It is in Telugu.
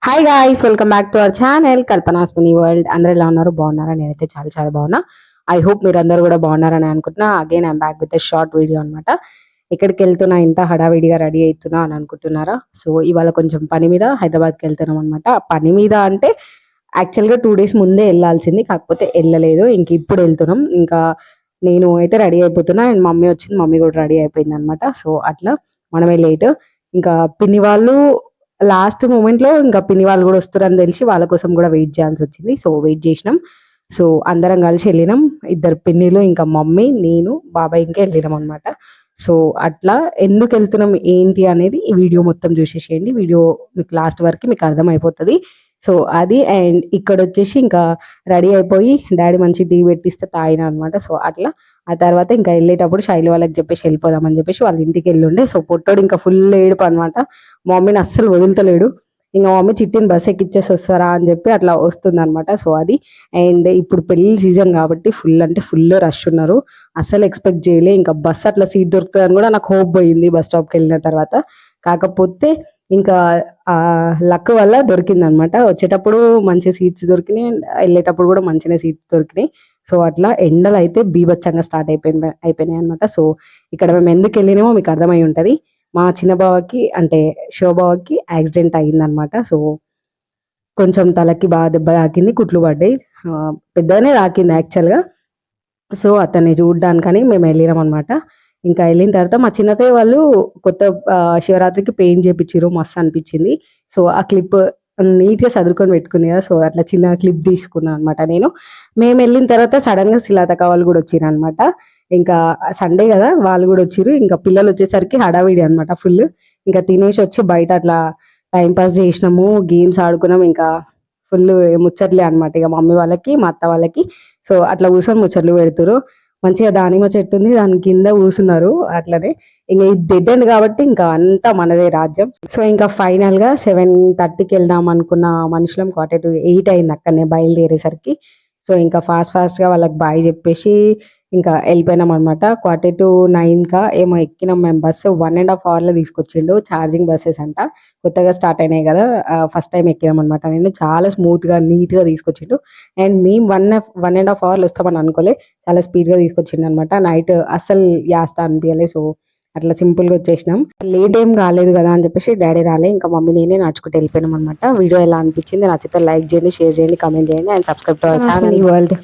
Hi guys, welcome back to our channel Kalpana's mini world. అందరూ ఎలా ఉన్నారు? బాగున్నారా? నేనైతే చాలా చాలా బాగున్నా. ఐ హోప్ మీరు అందరూ కూడా బాగున్నారని అనుకుంటున్నా. Again I'm back with short video అనమాట. ఎక్కడికి వెళ్తున్నా, ఇంత హడావిడిగా రెడీ అవుతున్నా అని అనుకుంటున్నారా? సో ఇవాళ కొంచెం పని మీద హైదరాబాద్కి వెళ్తున్నాం అనమాట. పని మీద అంటే యాక్చువల్గా 2 days ముందే వెళ్ళాల్సింది, కాకపోతే వెళ్ళలేదు. ఇంక ఇప్పుడు వెళ్తున్నాం. ఇంకా నేను అయితే రెడీ అయిపోతున్నా అండ్ మమ్మీ వచ్చింది, మమ్మీ కూడా రెడీ అయిపోయింది అనమాట. సో అట్లా మనమే లేట్. ఇంకా పిన్ని వాళ్ళు లాస్ట్ మూమెంట్ లో ఇంకా పిన్ని వాళ్ళు కూడా వస్తారని తెలిసి వాళ్ళ కోసం కూడా వెయిట్ చేయాల్సి వచ్చింది. సో వెయిట్ చేసినాం. సో అందరం కలిసి వెళ్ళినాం. 2 పిన్నిలు, ఇంకా మమ్మీ, నేను, బాబాయ్ ఇంకా వెళ్ళినాం అనమాట. సో అట్లా ఎందుకు వెళ్తున్నాం ఏంటి అనేది ఈ వీడియో మొత్తం చూసేసేయండి. వీడియో మీకు లాస్ట్ వరకు మీకు అర్థమైపోతుంది. సో అది అండ్ ఇక్కడ వచ్చేసి ఇంకా రెడీ అయిపోయి డాడీ మంచి టీ పెట్టిస్తే తాగిన అనమాట. సో అట్లా ఆ తర్వాత ఇంకా వెళ్ళేటప్పుడు శైలి వాళ్ళకి చెప్పేసి వెళ్ళిపోదామని చెప్పేసి వాళ్ళ ఇంటికి వెళ్ళుండే. సో పొట్టోడు ఇంకా ఫుల్ ఏడుపు అనమాట. మమ్మీని అస్సలు వదులుతలేడు. ఇంకా మమ్మీ చిట్టిని బస్ ఎక్కిచ్చేసి వస్తారా అని చెప్పి అట్లా వస్తుంది అనమాట. సో అది అండ్ ఇప్పుడు పెళ్లి సీజన్ కాబట్టి ఫుల్ అంటే ఫుల్ రష్ ఉన్నారు. అస్సలు ఎక్స్పెక్ట్ చేయలే ఇంకా బస్ అట్లా సీట్ దొరుకుతుందని కూడా నాకు హోప్ పోయింది బస్ స్టాప్కి వెళ్ళిన తర్వాత. కాకపోతే ఇంకా ఆ లక్ వల్ల దొరికింది అనమాట. వచ్చేటప్పుడు మంచి సీట్స్ దొరికినాయి అండ్ వెళ్ళేటప్పుడు కూడా మంచిగా సీట్స్ దొరికినాయి. సో అట్లా ఎండలు అయితే బీభత్సంగా స్టార్ట్ అయిపోయినాయి అనమాట. సో ఇక్కడ మేము ఎందుకు వెళ్ళినామో మీకు అర్థమై ఉంటుంది. మా చిన్న బావకి అంటే శివబావకి యాక్సిడెంట్ అయిందనమాట. సో కొంచెం తలకి బాగా దెబ్బ తాకింది, కుట్లు పడ్డాయి. పెద్దగానే తాకింది యాక్చువల్గా. సో అతన్ని చూడడానికని మేము వెళ్ళినాం అనమాట. ఇంకా వెళ్ళిన తర్వాత మా చిన్నతయ్య వాళ్ళు కొత్త శివరాత్రికి పెయింట్ చేపించారు, మస్తు అనిపించింది. సో ఆ క్లిప్ నీట్గా చదువుకొని పెట్టుకుంది కదా. సో అట్లా చిన్న క్లిప్ తీసుకున్నాను అనమాట నేను. మేము వెళ్ళిన తర్వాత సడన్ గా శిలాతక వాళ్ళు కూడా వచ్చిరు అనమాట. ఇంకా సండే కదా, వాళ్ళు కూడా వచ్చిరు. ఇంకా పిల్లలు వచ్చేసరికి హడావిడి అనమాట ఫుల్. ఇంకా తినేసి వచ్చి బయట అట్లా టైం పాస్ చేసినాము, గేమ్స్ ఆడుకున్నాం. ఇంకా ఫుల్ ముచ్చట్లే అనమాట ఇక మమ్మీ వాళ్ళకి మా అత్త వాళ్ళకి. సో అట్లా కూర్చొని ముచ్చట్లు పెడుతురు. మంచిగా దానిమ్మ చెట్టు ఉంది, దాని కింద కూర్చున్నారు అట్లనే. ఇంకా ఇది డెడ్ ఎండ్ కాబట్టి ఇంకా అంతా మనదే రాజ్యం. సో ఇంకా ఫైనల్ గా 7:30కి వెళ్దాం అనుకున్న మనుషులం 8 అయింది అక్కడనే బయలుదేరేసరికి. సో ఇంకా ఫాస్ట్ గా వాళ్ళకి బాయ్ చెప్పేసి ఇంకా వెళ్ళిపోయినాం అనమాట. 9 ఏమో ఎక్కినాం మేము. బస్సు 1.5 hours లో తీసుకొచ్చిండు. ఛార్జింగ్ బస్సెస్ అంట, కొత్తగా స్టార్ట్ అయినాయి కదా. ఫస్ట్ టైం ఎక్కినాం అనమాట. నేను చాలా స్మూత్ గా నీట్ గా తీసుకొచ్చిండు. అండ్ మేము 1.5 hours వస్తామని అనుకోలే, చాలా స్పీడ్ గా తీసుకొచ్చిండు అనమాట. నైట్ అస్సలు యాస్తా అనిపించలే. సో అట్లా సింపుల్ గా వచ్చేసినాం. లేట్ ఏం కాలేదు కదా అని చెప్పేసి డాడీ రాలే, ఇంకా మమ్మీ నేనే నడుచుకుంటూ వెళ్ళిపోయినాం అనమాట. వీడియో ఎలా అనిపించింది? నచ్చితే లైక్ చేయండి, షేర్ చేయండి, కామెంట్ చేయండి and subscribe to our channel world.